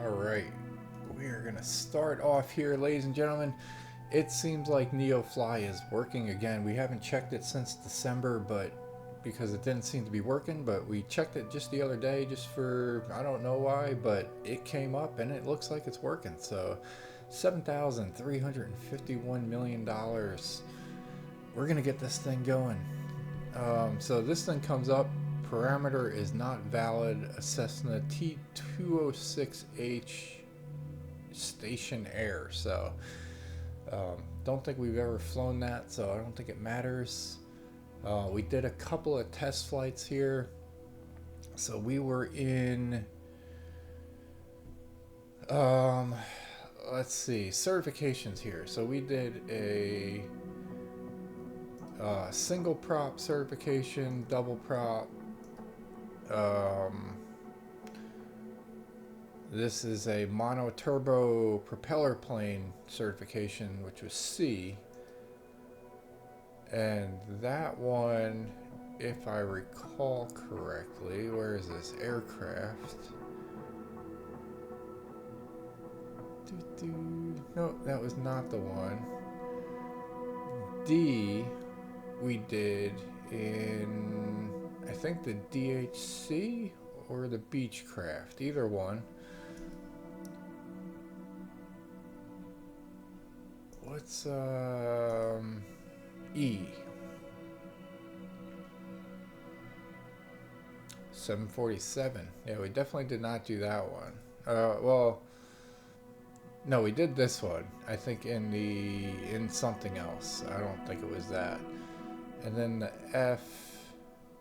Alright, we are going to start off here, ladies and gentlemen. It seems like NeoFly is working again. We haven't checked it since December, but because it didn't seem to be working, but we checked it just the other day just for, I don't know why, but it came up and it looks like it's working. So $7,351 million. We're going to get this thing going. So this thing comes up. Parameter is not valid. A Cessna T206H station air. So don't think we've ever flown that, so I don't think it matters. We did a couple of test flights here. So we were in let's see, certifications here. So we did a single prop certification, double prop. This is a monoturbo propeller plane certification, which was C. And that one, if I recall correctly, where is this aircraft? No, that was not the one. D, we did in, I think, the DHC or the Beechcraft, either one. What's E? 747. Yeah, we definitely did not do that one. Well, no, we did this one. I think in something else. I don't think it was that. And then the F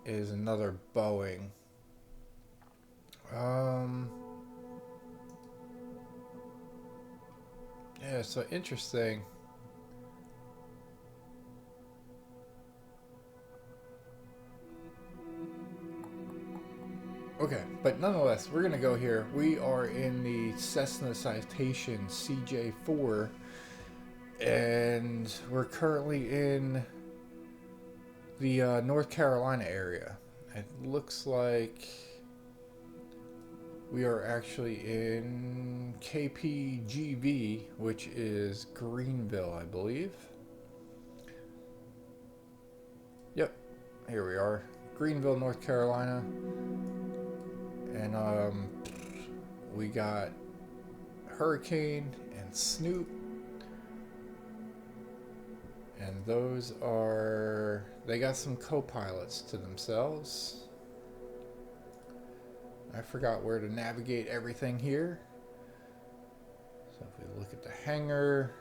is another Boeing. Yeah, so interesting. Okay, but nonetheless, we're gonna go here. We are in the Cessna Citation CJ4, and we're currently in the North Carolina area. It looks like we are actually in KPGV, which is Greenville, I believe. Yep, here we are, Greenville, North Carolina. And we got Hurricane and Snoop. And those are, they got some co-pilots to themselves. I forgot where to navigate everything here. So if we look at the hangar,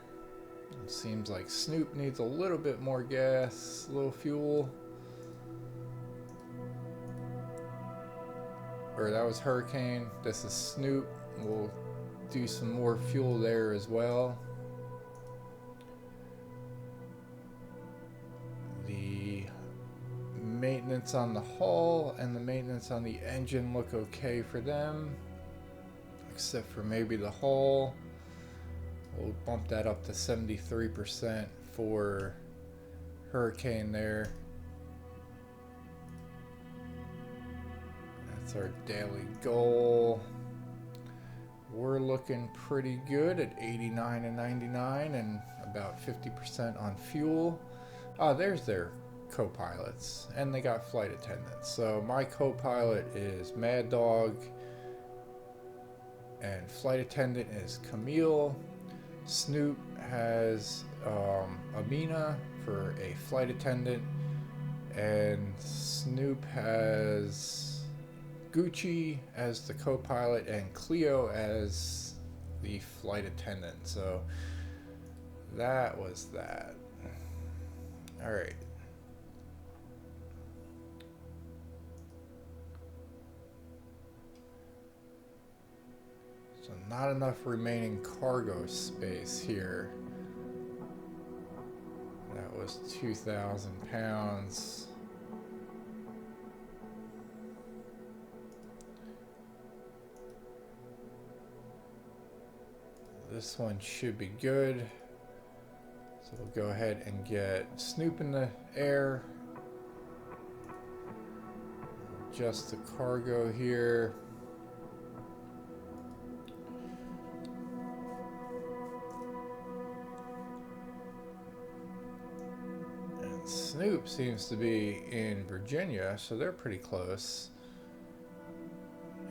it seems like Snoop needs a little bit more gas, a little fuel. Or that was Hurricane. This is Snoop. We'll do some more fuel there as well. The maintenance on the hull and the maintenance on the engine look okay for them, except for maybe the hull. We'll bump that up to 73% for Hurricane there. That's our daily goal. We're looking pretty good at 89 and 99 and about 50% on fuel. There's their co-pilots, and they got flight attendants. So my co-pilot is Mad Dog, and flight attendant is Camille. Snoop has Amina for a flight attendant, and Snoop has Gucci as the co-pilot and Cleo as the flight attendant. So that was that. All right. So not enough remaining cargo space here. That was 2,000 pounds. This one should be good. So we'll go ahead and get Snoop in the air. Adjust the cargo here. Snoop seems to be in Virginia, so they're pretty close.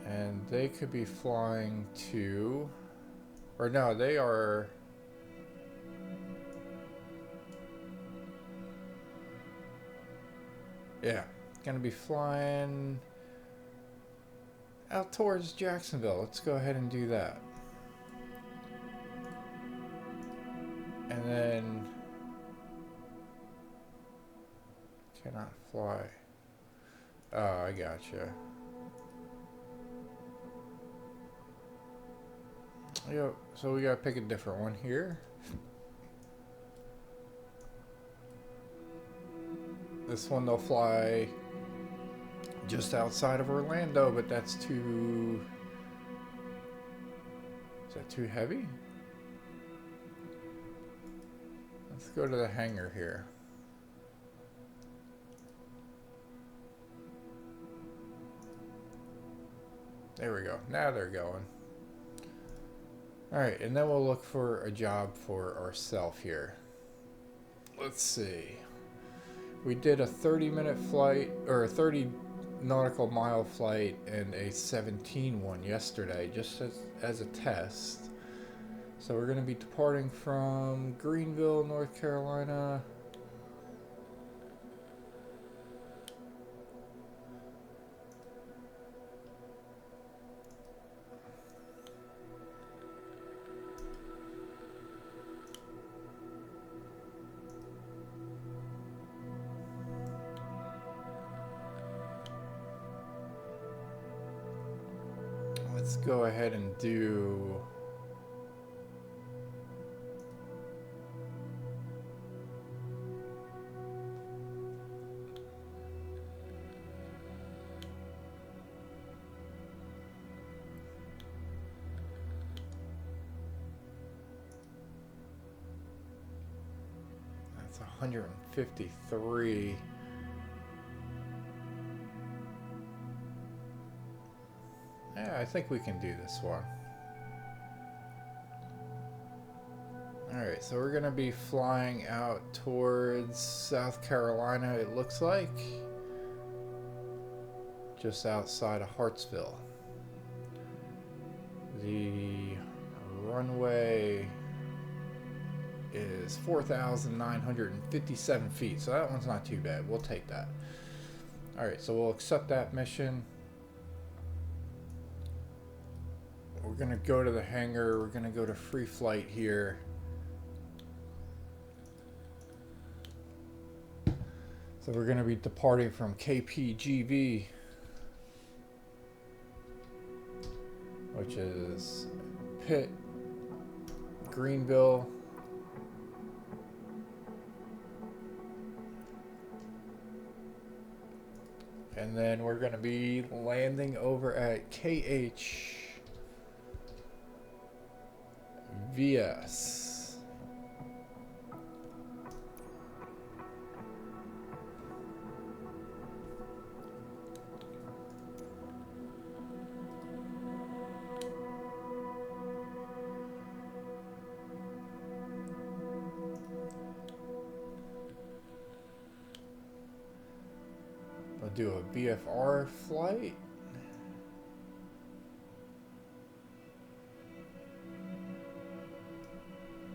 And they could be flying to... Or no, they are... Yeah, gonna be flying out towards Jacksonville. Let's go ahead and do that. And then... Cannot fly. Oh, I gotcha. Yep, so we gotta pick a different one here. This one they'll fly just outside of Orlando, but that's too... Is that too heavy? Let's go to the hangar here. There we go. Now they're going. Alright, and then we'll look for a job for ourselves here. Let's see. We did a 30-minute flight, or a 30 nautical mile flight, and a 17 one yesterday, just as a test. So we're going to be departing from Greenville, North Carolina. Let's go ahead and do... That's 153. Yeah, I think we can do this one. Alright, so we're going to be flying out towards South Carolina, it looks like. Just outside of Hartsville. The runway is 4,957 feet, so that one's not too bad. We'll take that. Alright, so we'll accept that mission. We're going to go to the hangar. We're going to go to free flight here. So we're going to be departing from KPGV, which is Pitt-Greenville. And then we're going to be landing over at KHVS. We'll do a VFR flight.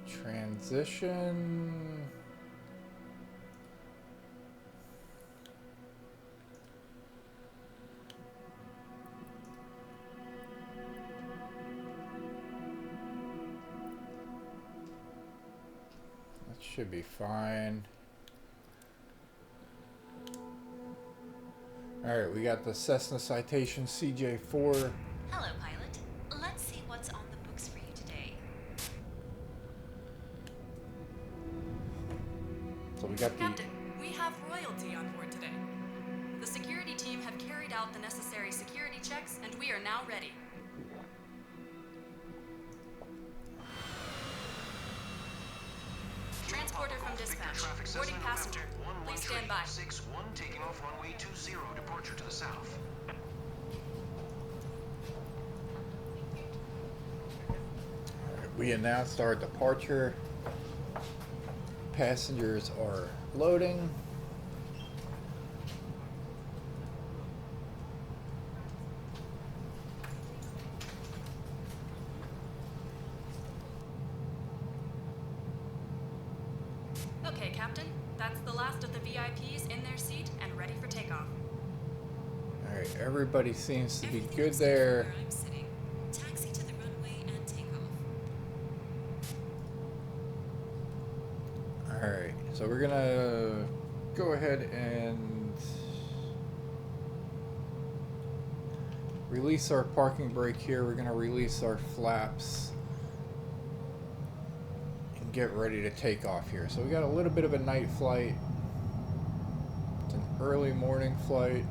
Transition. That should be fine. Alright, we got the Cessna Citation CJ4. Hello, pilot. Let's see what's on the books for you today. So we got Captain, we have royalty on board today. The security team have carried out the necessary security checks, and we are now ready. Transporter from dispatch. Boarding passenger. Please stand by. 61 taking off runway 20, departure to the south. We announced our departure. Passengers are loading. Captain, that's the last of the VIPs in their seat and ready for takeoff. Alright, everybody seems to be Everything good looks good there. from where I'm sitting. Taxi to the runway and takeoff. Alright, so we're gonna go ahead and release our parking brake here. We're gonna release our flaps and get ready to take off here. So we got a little bit of a night flight. It's an early morning flight.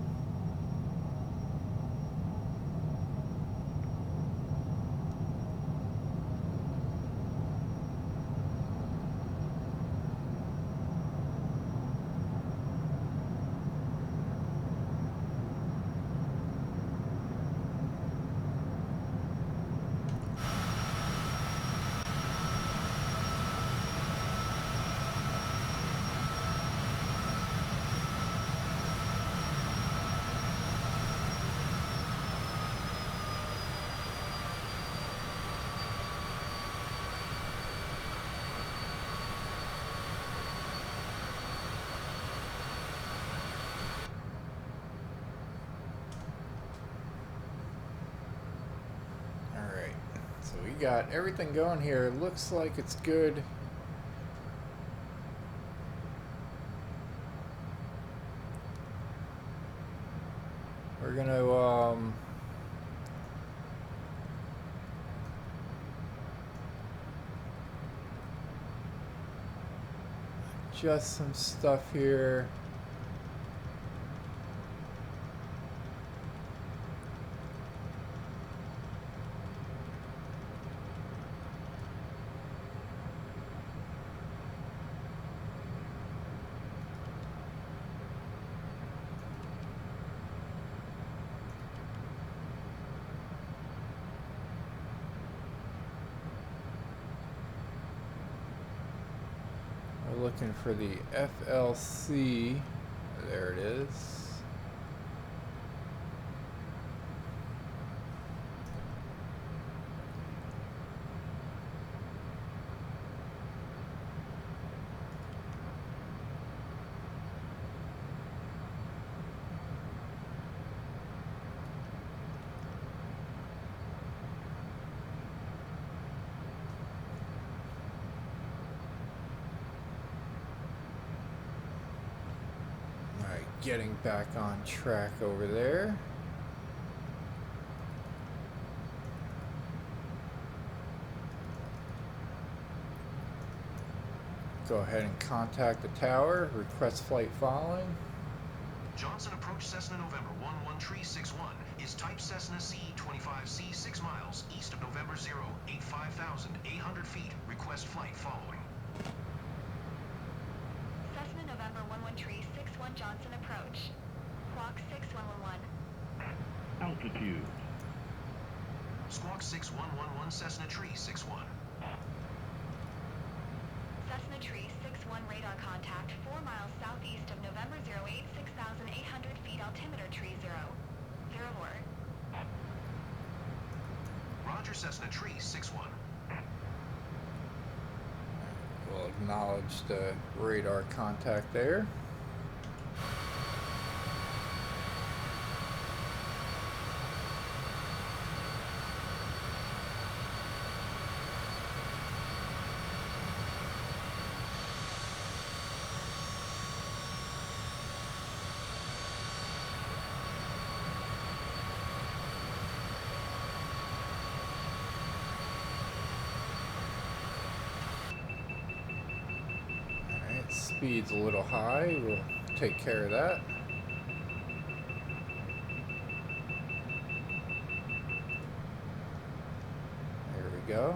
So we got everything going here. Looks like it's good. We're gonna adjust some stuff here. We're looking for the FLC. There it is. Getting back on track over there. Go ahead and contact the tower. Request flight following. Johnson approach Cessna November 11361 is type Cessna C25C 6 miles east of November 085,800 feet. Request flight following. Cessna November 11361 Johnson approach. Squawk 6111. Altitude. Squawk 6111 Cessna Tree 61. Cessna Tree 61 radar contact 4 miles southeast of November 086,800 feet altimeter tree 0. 04. Roger Cessna Tree 61. We'll acknowledge the radar contact there. Speed's a little high. We'll take care of that. There we go.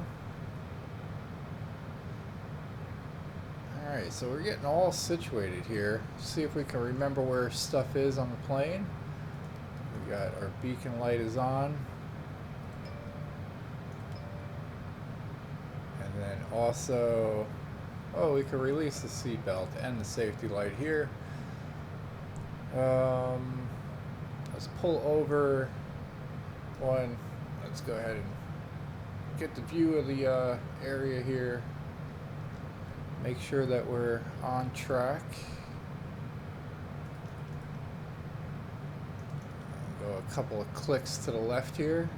Alright, so we're getting all situated here. See if we can remember where stuff is on the plane. We got our beacon light is on. And then also, oh, we can release the seatbelt and the safety light here. Let's pull over one. Let's go ahead and get the view of the area here. make sure that we're on track. Go a couple of clicks to the left here.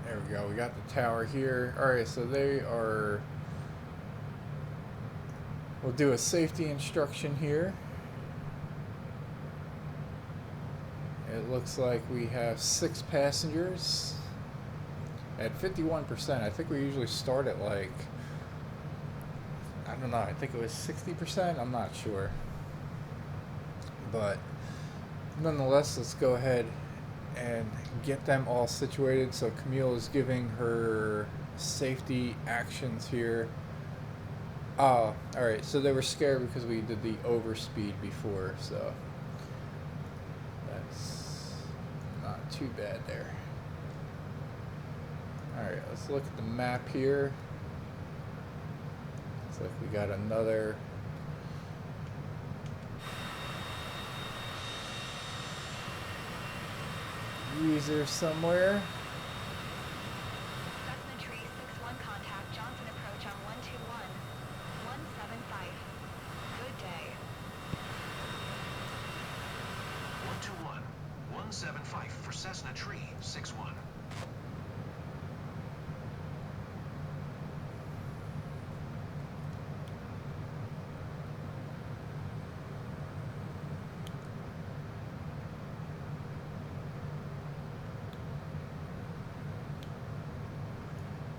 There we go, we got the tower here. Alright, so they are... We'll do a safety instruction here. It looks like we have 6 passengers at 51%. I think we usually start at like, I don't know, I think it was 60%. I'm not sure. But nonetheless, let's go ahead and get them all situated. So Camille is giving her safety actions here. Oh, alright, so they were scared because we did the overspeed before, so that's not too bad there. Alright, let's look at the map here. Looks like we got another user somewhere. Cessna Tree 61 contact Johnson approach on 121-175. Good day. 121-175 for Cessna Tree 61.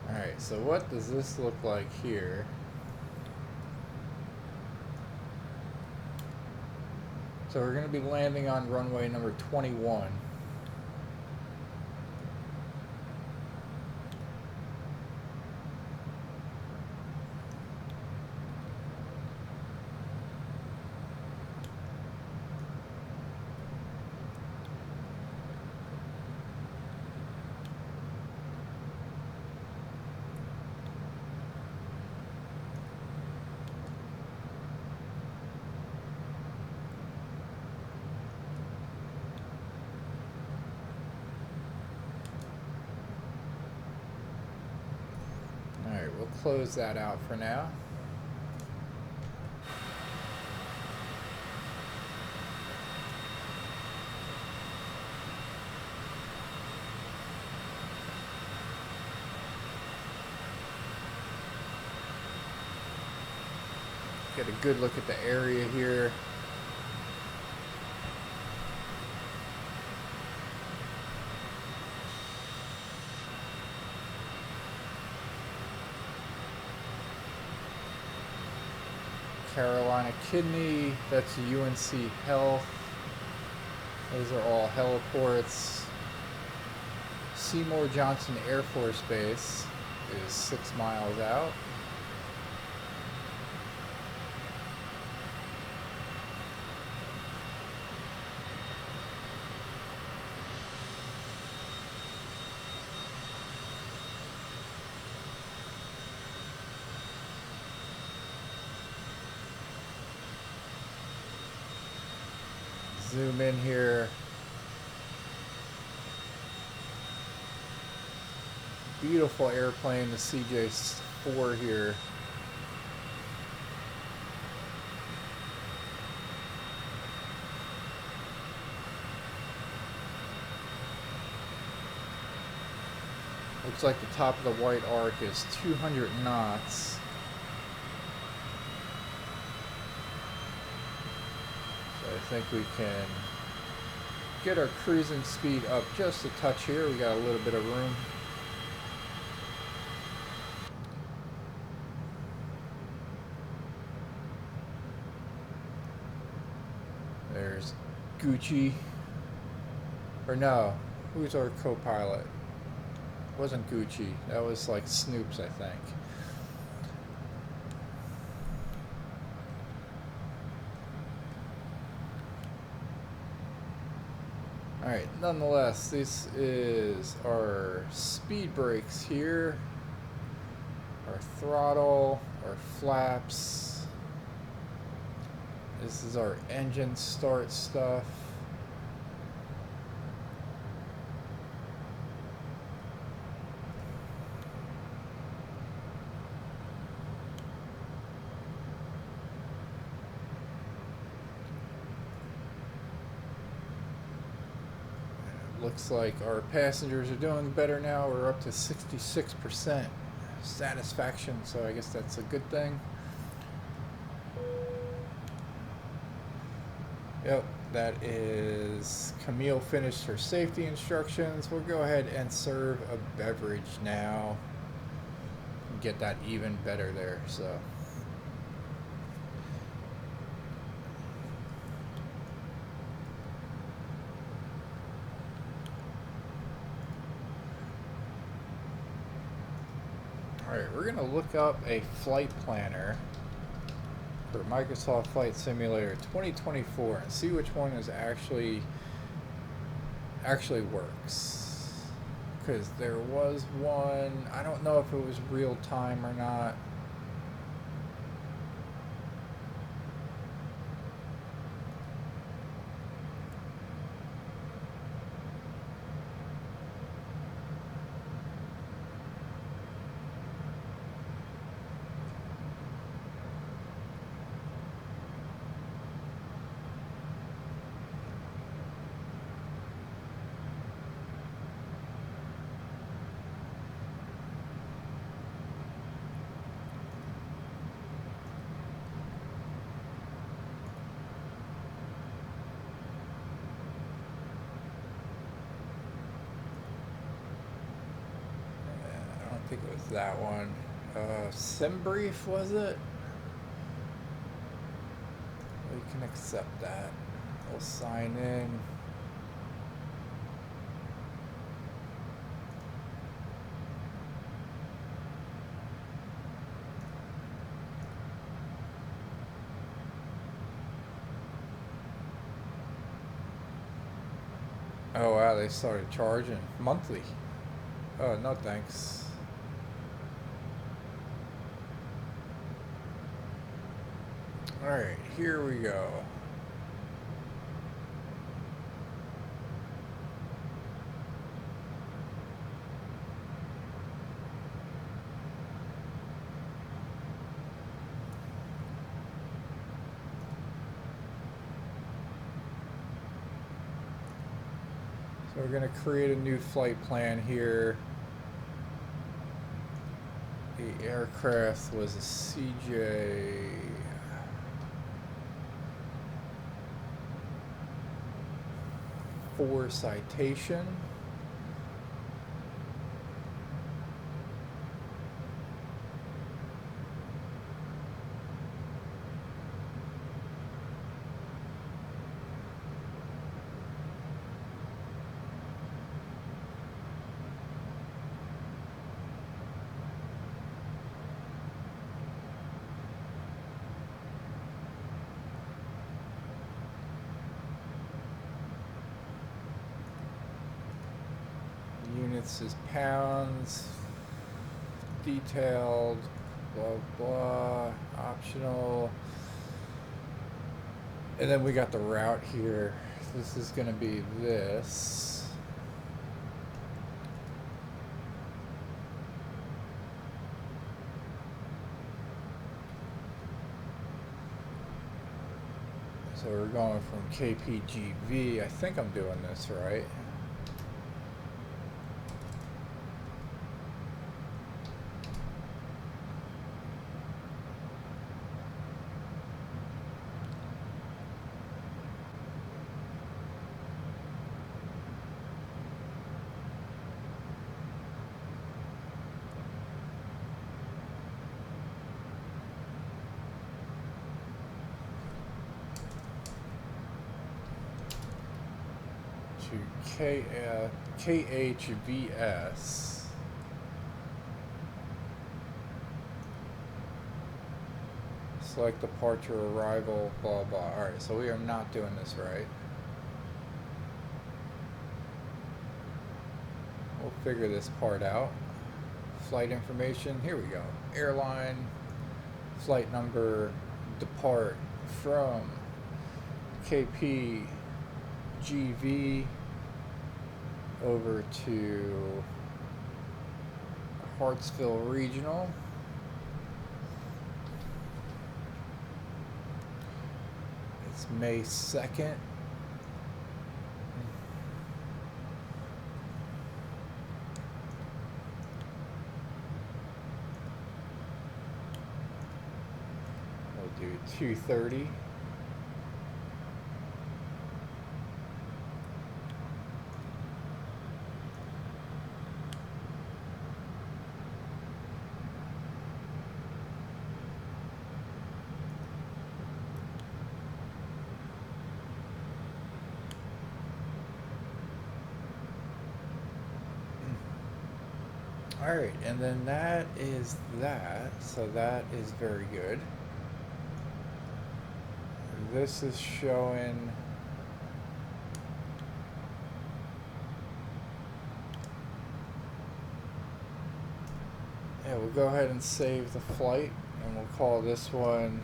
Alright, so what does this look like here? So we're going to be landing on runway number 21. Alright, we'll close that out for now. Get a good look at the area here. Carolina Kidney, that's UNC Health. Those are all heliports. Seymour Johnson Air Force Base is 6 miles out. Zoom in here. Beautiful airplane, the CJ-4 here. Looks like the top of the white arc is 200 knots. I think we can get our cruising speed up just a touch here. We got a little bit of room. There's Gucci. Or no, who's our co-pilot? Wasn't Gucci. That was like Snoops, I think. Alright, nonetheless, this is our speed brakes here, our throttle, our flaps, This is our engine start stuff. Looks like our passengers are doing better now. We're up to 66% satisfaction, so I guess that's a good thing. Yep, that is Camille finished her safety instructions. We'll go ahead and serve a beverage now. Get that even better there, so. Alright, we're going to look up a flight planner for Microsoft Flight Simulator 2024 and see which one is actually works. Because there was one, I don't know if it was real time or not. I think it was that one. SimBrief, was it? We can accept that. We'll sign in. Oh wow, they started charging monthly. Oh, no thanks. Alright, here we go. So we're going to create a new flight plan here. The aircraft was a CJ... for citation. Units is pounds, detailed, blah blah, optional, and then we got the route here. This is going to be this. So we're going from KPGV. I think I'm doing this right. KHVS. Select departure, arrival, blah blah. Alright, so we are not doing this right. We'll figure this part out. Flight information, here we go. Airline, flight number, depart from KPGV over to Hartsville Regional. It's May 2nd. We'll do 2:30. All right, and then that is that, so that is very good. This is showing yeah, we'll go ahead and save the flight, and we'll call this one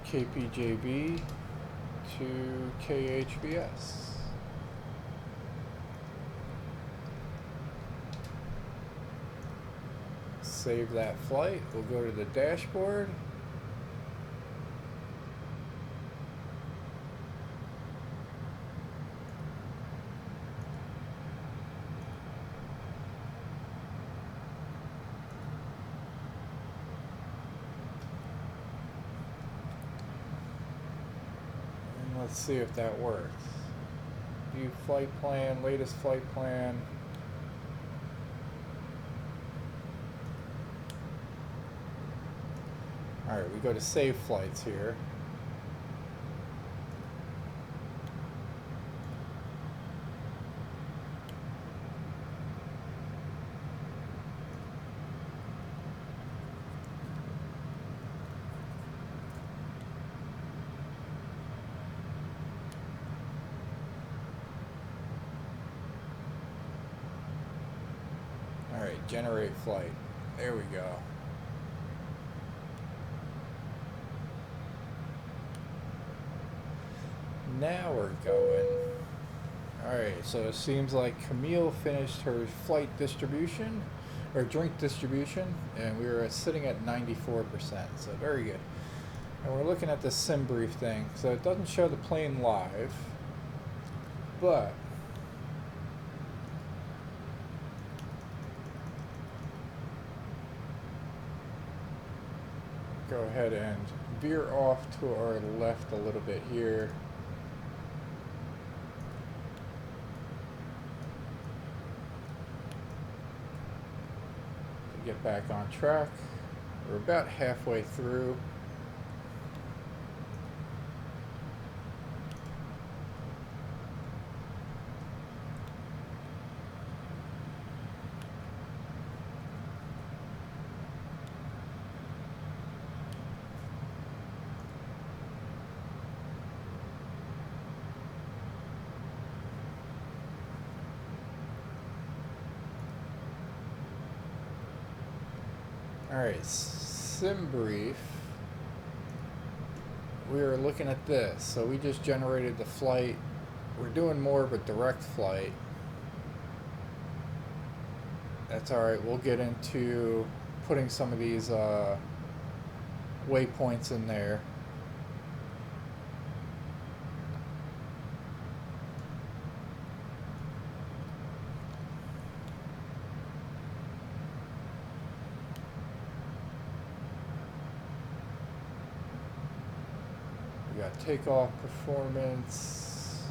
KPJB to KHBS. Save that flight. We'll go to the dashboard. Let's see if that works. View flight plan, latest flight plan. Alright, we go to save flights here. Alright, generate flight. There we go. Now we're going. Alright, so it seems like Camille finished her flight distribution, or drink distribution, and we were sitting at 94%, so very good. And we're looking at the sim brief thing, so it doesn't show the plane live, but go ahead and veer off to our left a little bit here. To get back on track. We're about halfway through. Alright, sim brief. We are looking at this. So we just generated the flight. We're doing more of a direct flight. That's alright. We'll get into putting some of these waypoints in there. We got takeoff performance.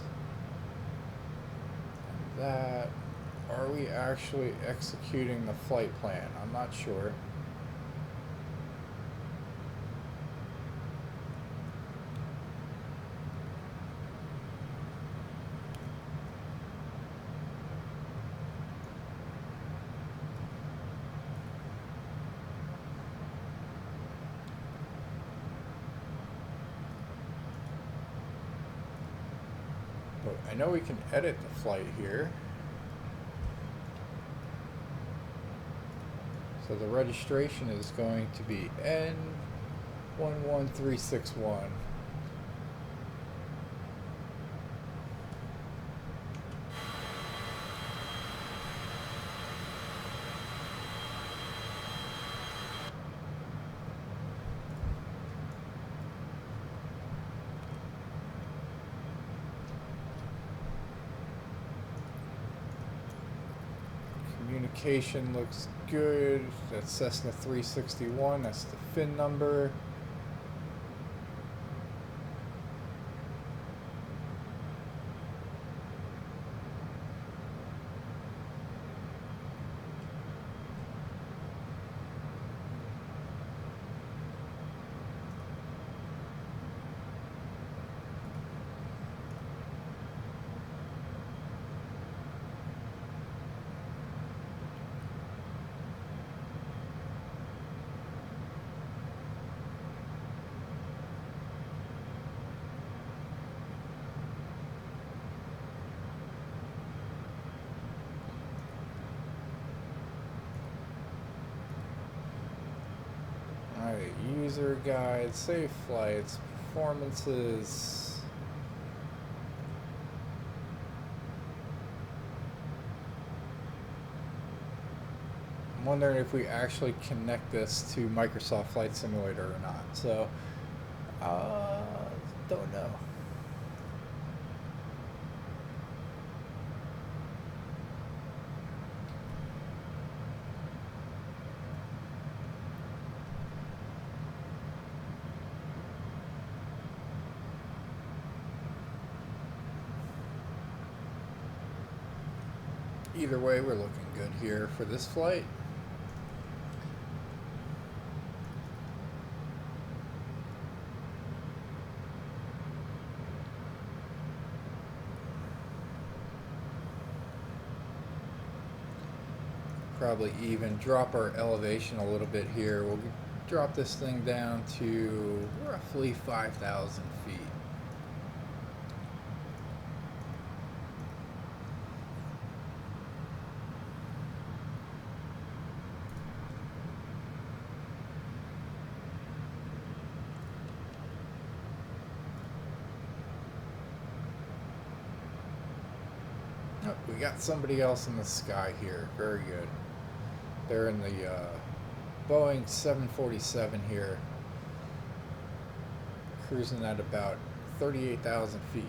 And that. Are we actually executing the flight plan? I'm not sure. But I know we can edit the flight here. So So the registration is going to be N11361. Communication looks good. That's Cessna 361. That's the FIN number. Alright, user guide, safe flights, performances. I'm wondering if we actually connect this to Microsoft Flight Simulator or not. So, don't know. Either way, we're looking good here for this flight. Probably even drop our elevation a little bit here. We'll drop this thing down to roughly 5,000 feet. Oh, we got somebody else in the sky here. Very good. They're in the Boeing 747 here, cruising at about 38,000 feet.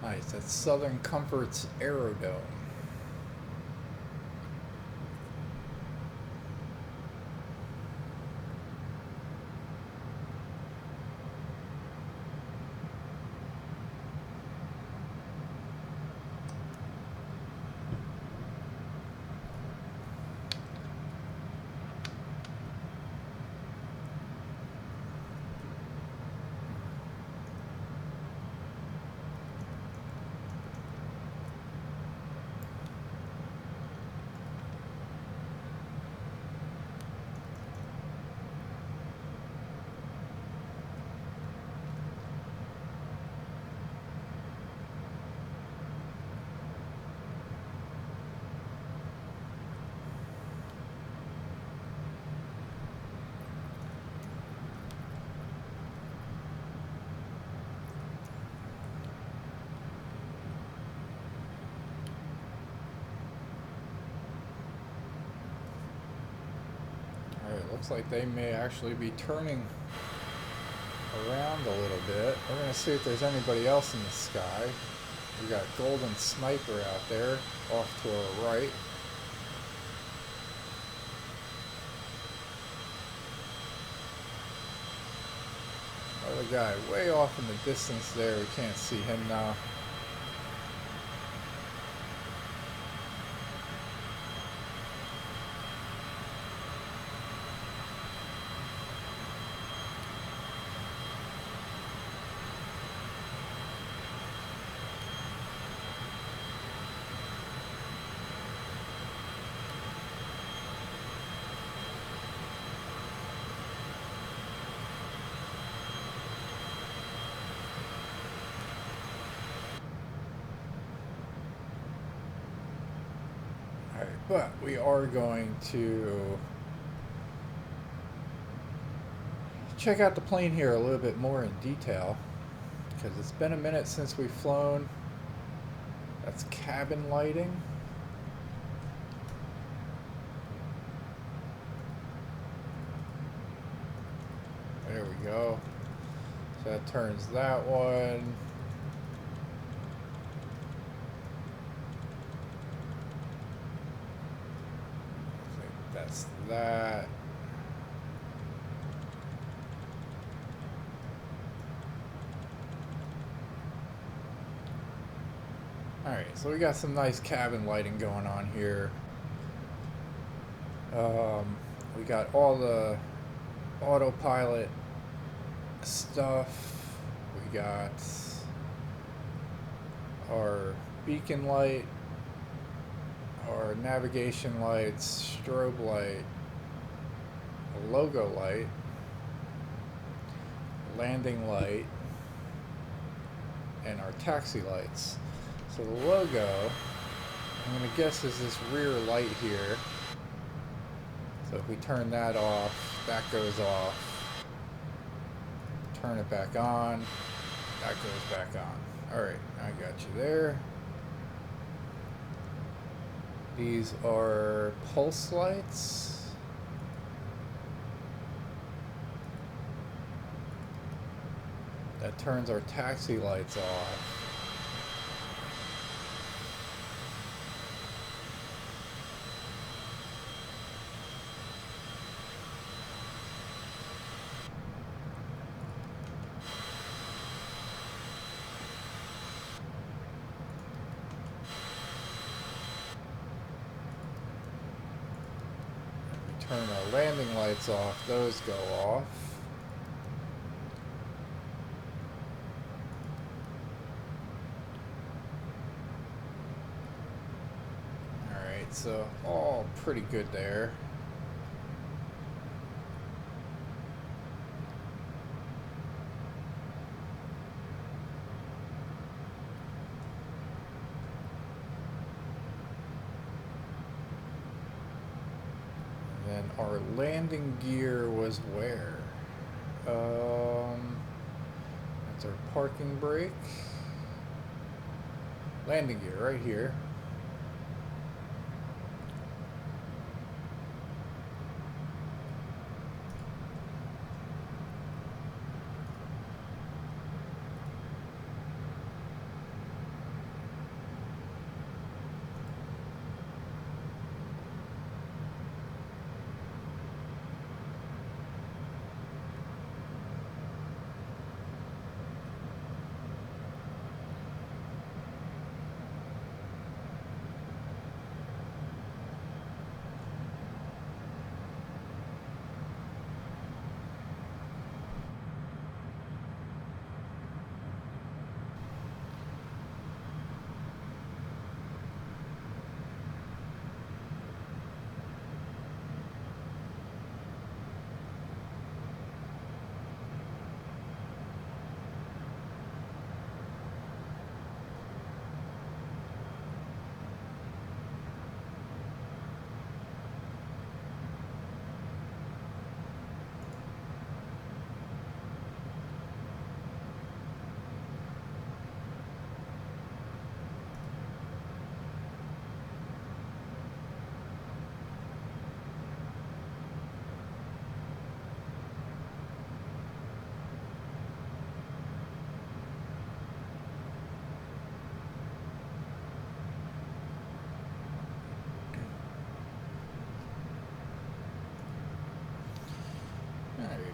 Nice, that's Southern Comfort's Aerodome. Looks like they may actually be turning around a little bit. We're going to see if there's anybody else in the sky. We got Golden Sniper out there off to our right. Another guy way off in the distance there. We can't see him now. But we are going to check out the plane here a little bit more in detail, because it's been a minute since we've flown. That's cabin lighting. There we go. So that turns that one. I think that's that. Alright, so we got some nice cabin lighting going on here. We got all the autopilot stuff. We got our beacon light, our navigation lights, strobe light, a logo light, landing light, and our taxi lights. So the logo, I'm going to guess, is this rear light here. So if we turn that off, that goes off. Turn it back on, that goes back on. Alright, I got you there. These are pulse lights. That turns our taxi lights off. Turn our landing lights off, those go off. Alright, so all pretty good there. And our landing gear was where? That's our parking brake. Landing gear right here.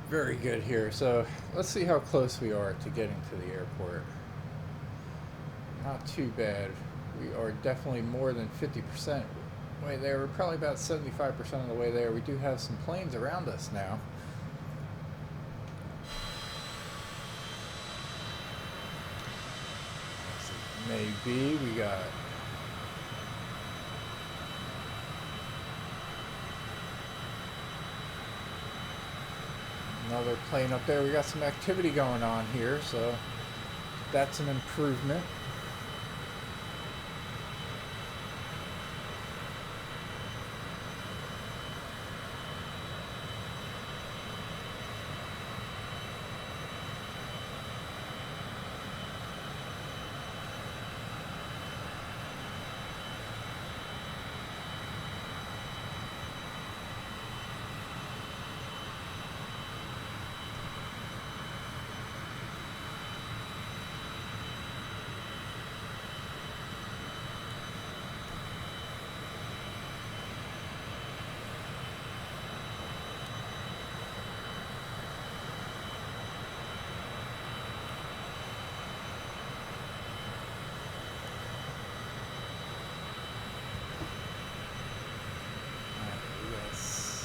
Very good here. So let's see how close we are to getting to the airport. Not too bad. We are definitely more than 50% way there. We're probably about 75% of the way there. We do have some planes around us now. Maybe we got another plane up there. We got some activity going on here, so that's an improvement.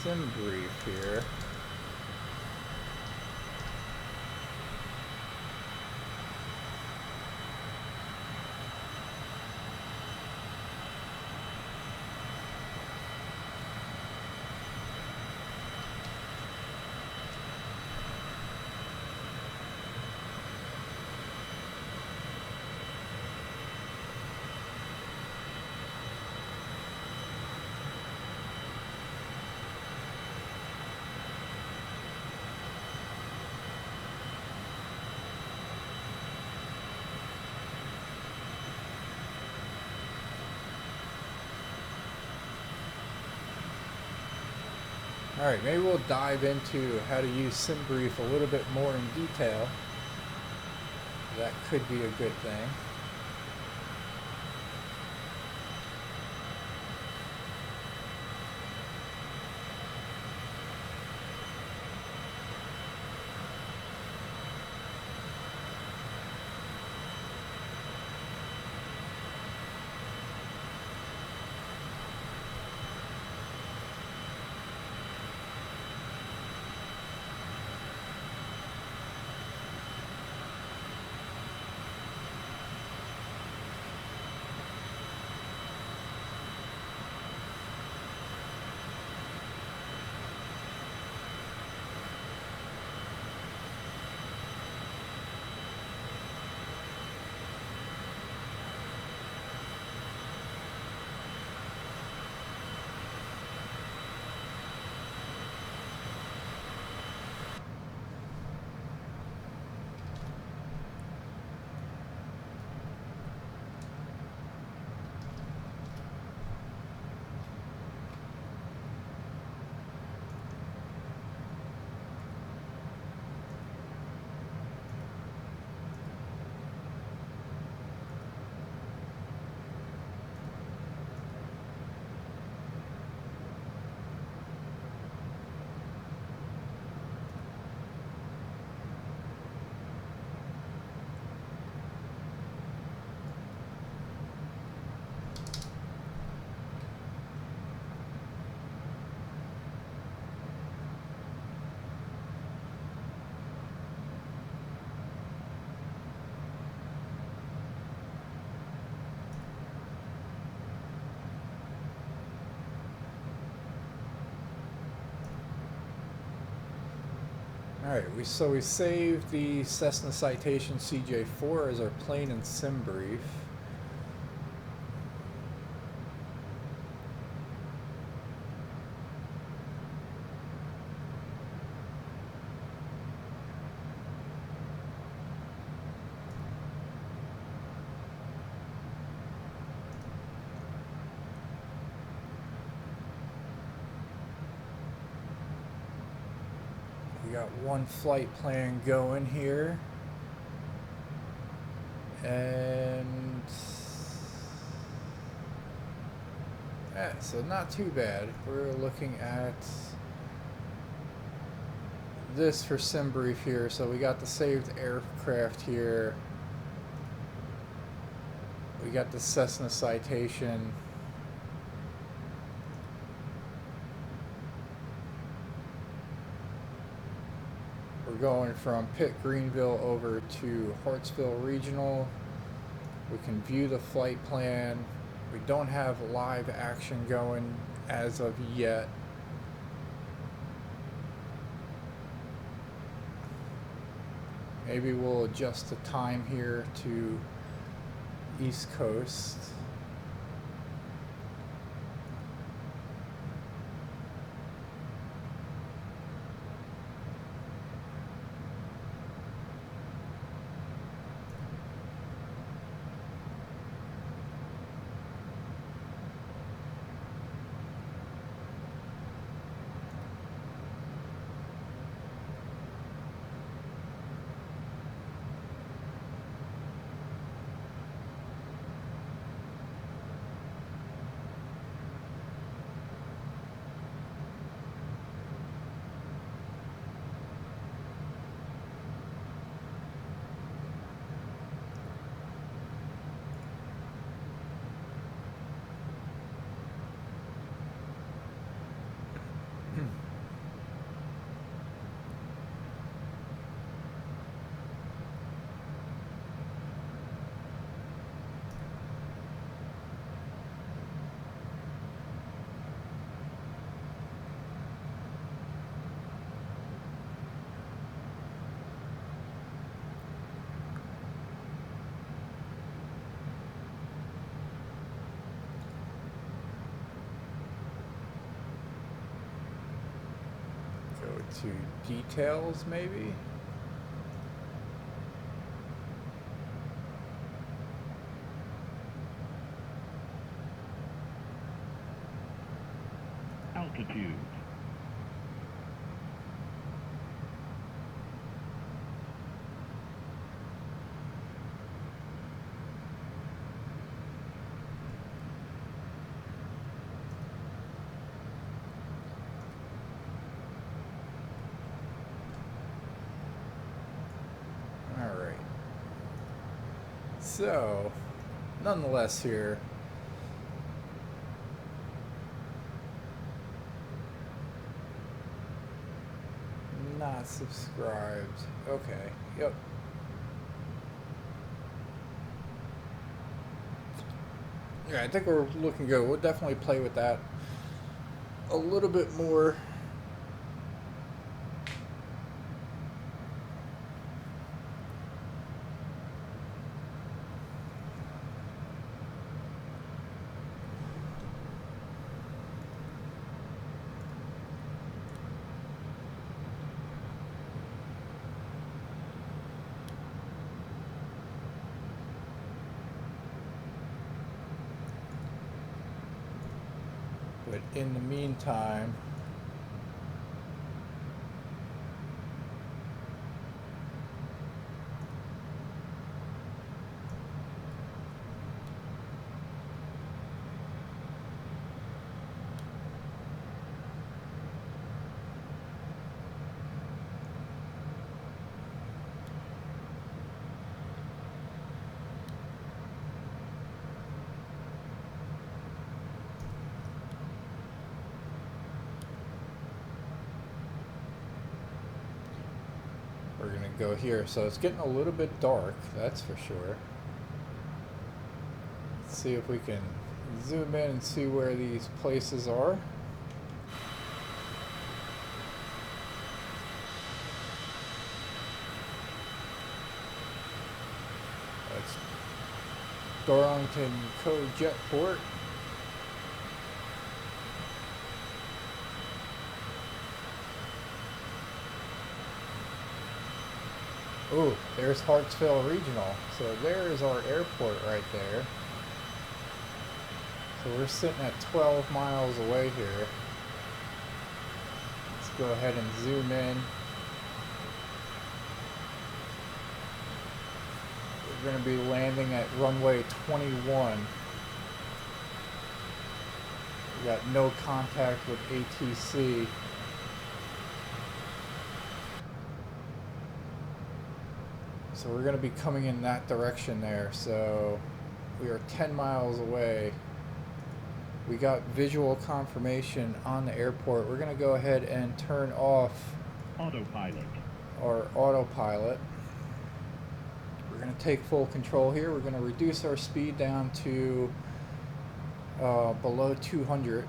sim brief here. Alright, maybe we'll dive into how to use SimBrief a little bit more in detail. That could be a good thing. Alright, we saved the Cessna Citation CJ4 as our plane and sim brief. We got one flight plan going here, and yeah, so not too bad. We're looking at this for sim brief here. So we got the saved aircraft here. We got the Cessna Citation. We're going from Pitt-Greenville over to Hartsville Regional. We can view the flight plan. We don't have live action going as of yet. Maybe we'll adjust the time here to East Coast. to details, maybe? Altitude. Alright. So, nonetheless here, not subscribed. Okay, yep. Yeah, I think we're looking good. We'll definitely play with that a little bit more. But in the meantime, we're gonna go here. So it's getting a little bit dark, that's for sure. Let's see if we can zoom in and see where these places are. That's Darlington Code Jetport. Oh, there's Hartsville Regional. So there's our airport right there. So we're sitting at 12 miles away here. Let's go ahead and zoom in. We're going to be landing at runway 21. We got no contact with ATC. So we're going to be coming in that direction there. So we are 10 miles away. We got visual confirmation on the airport. We're going to go ahead and turn off Autopilot. our autopilot. We're going to take full control here. We're going to reduce our speed down to below 200.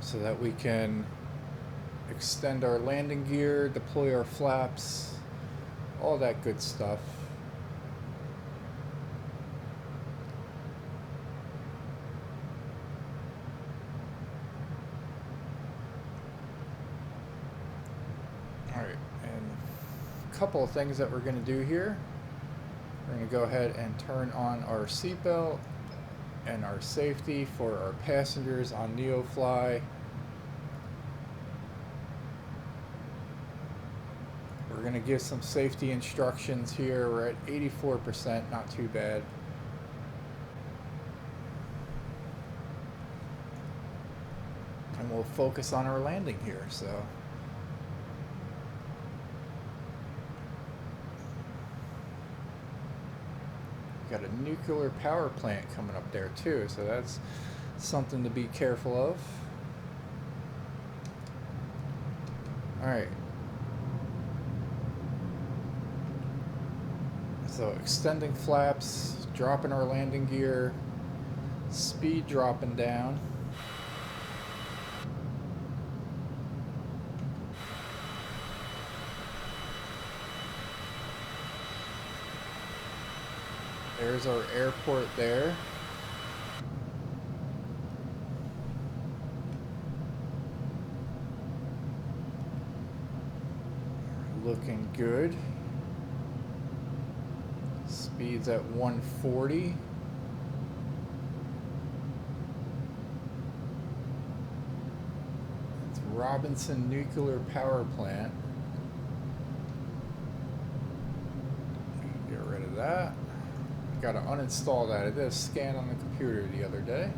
So that we can extend our landing gear, deploy our flaps, all that good stuff. All right, and a couple of things that we're going to do here. We're going to go ahead and turn on our seatbelt and our safety for our passengers on NeoFly. We're going to give some safety instructions here. We're at 84%, not too bad. And we'll focus on our landing here, so. Got a nuclear power plant coming up there too, so that's something to be careful of. All right. So extending flaps, dropping our landing gear, speed dropping down. There's our airport there. looking good. Speed's at 140. It's Robinson Nuclear Power Plant. Get rid of that. Got to uninstall that. I did a scan on the computer the other day.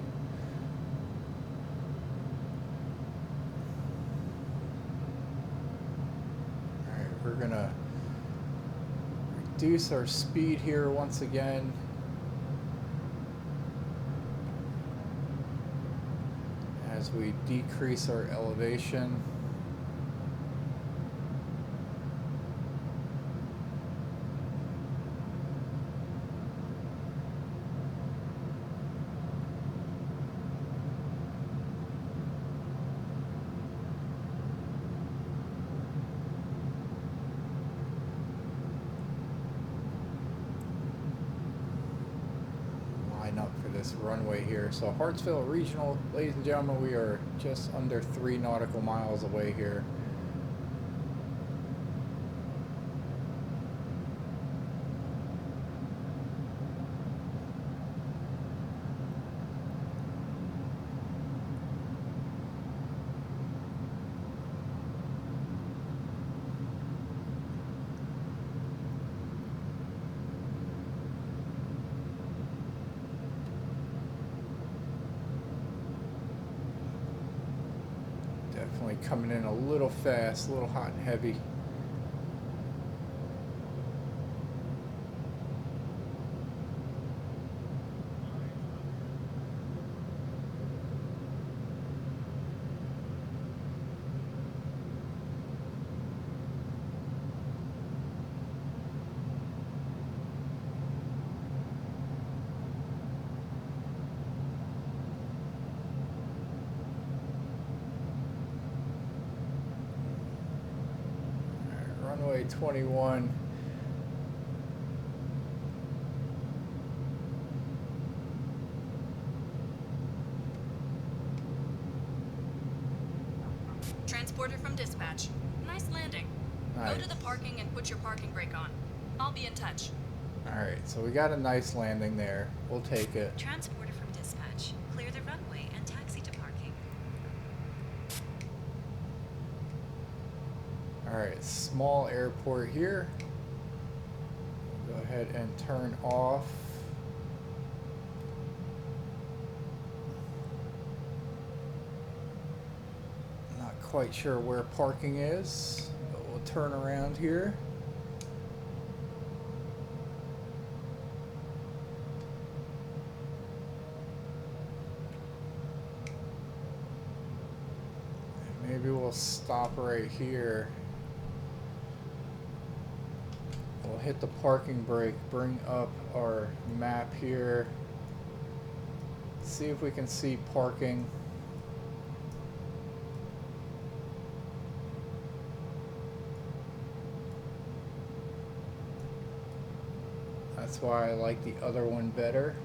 Alright, we're gonna reduce our speed here once again. As we decrease our elevation. Up for this runway here. So Hartsville Regional, ladies and gentlemen, we are just under 3 nautical miles away here. Definitely coming in a little fast, a little hot and heavy. Runway 21. Transporter from dispatch. Nice landing. Nice. Go to the parking and put your parking brake on. I'll be in touch. Alright, so we got a nice landing there. We'll take it. Transporter from dispatch. Clear the runway and taxi to parking. Alright, small airport here. Go ahead and turn off. Not quite sure where parking is, but we'll turn around here. Maybe we'll stop right here. We'll hit the parking brake, bring up our map here, see if we can see parking. That's why I like the other one better.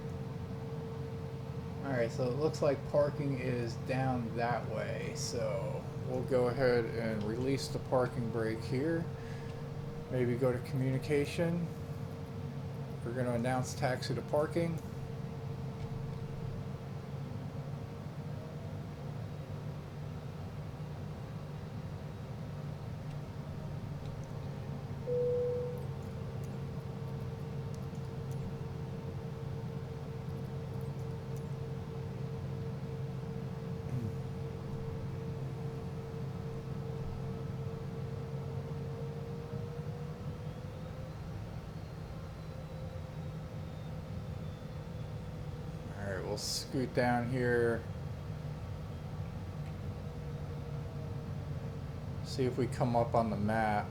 Alright, so it looks like parking is down that way, so we'll go ahead and release the parking brake here. Maybe go to communication. We're going to announce taxi to parking. We'll scoot down here. See if we come up on the map.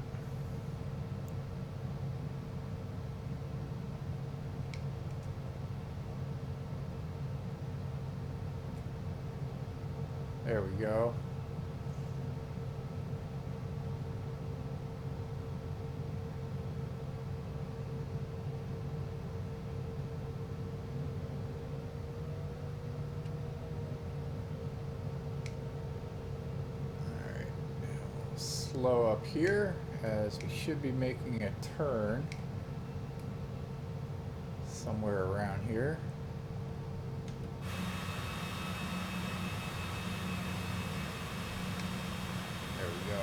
There we go. Slow up here as we should be making a turn somewhere around here. There we go.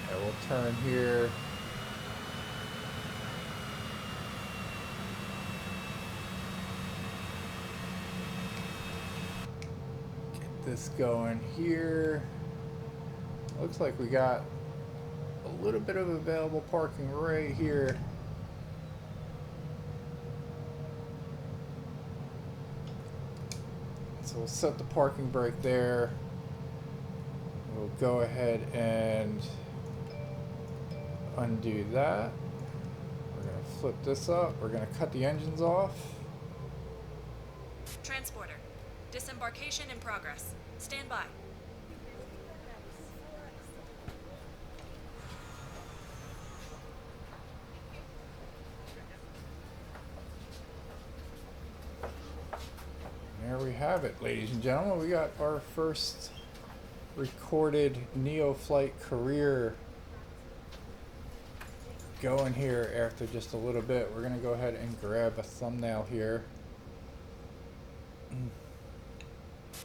Yeah, we'll turn here. Get this going here. Looks like we got a little bit of available parking right here. So we'll set the parking brake there. We'll go ahead and undo that. We're going to flip this up. We're going to cut the engines off. Transporter. Disembarkation in progress. Stand by. There we have it, ladies and gentlemen. We got our first recorded NeoFlight career going here after just a little bit. We're going to go ahead and grab a thumbnail here.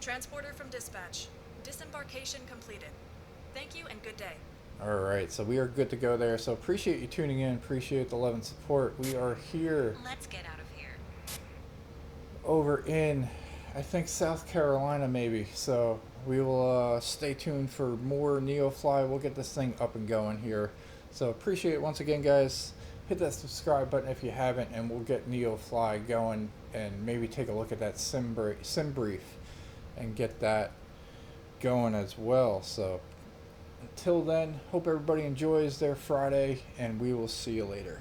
Transporter from dispatch. Disembarkation completed. Thank you and good day. Alright, so we are good to go there. So appreciate you tuning in. Appreciate the love and support. We are here Let's get out of here. over in, I think, South Carolina maybe. So we will stay tuned for more NeoFly. We'll get this thing up and going here. So appreciate it once again, guys. Hit that subscribe button if you haven't, and we'll get NeoFly going and maybe take a look at that sim brief and get that going as well. So until then, hope everybody enjoys their Friday, and we will see you later.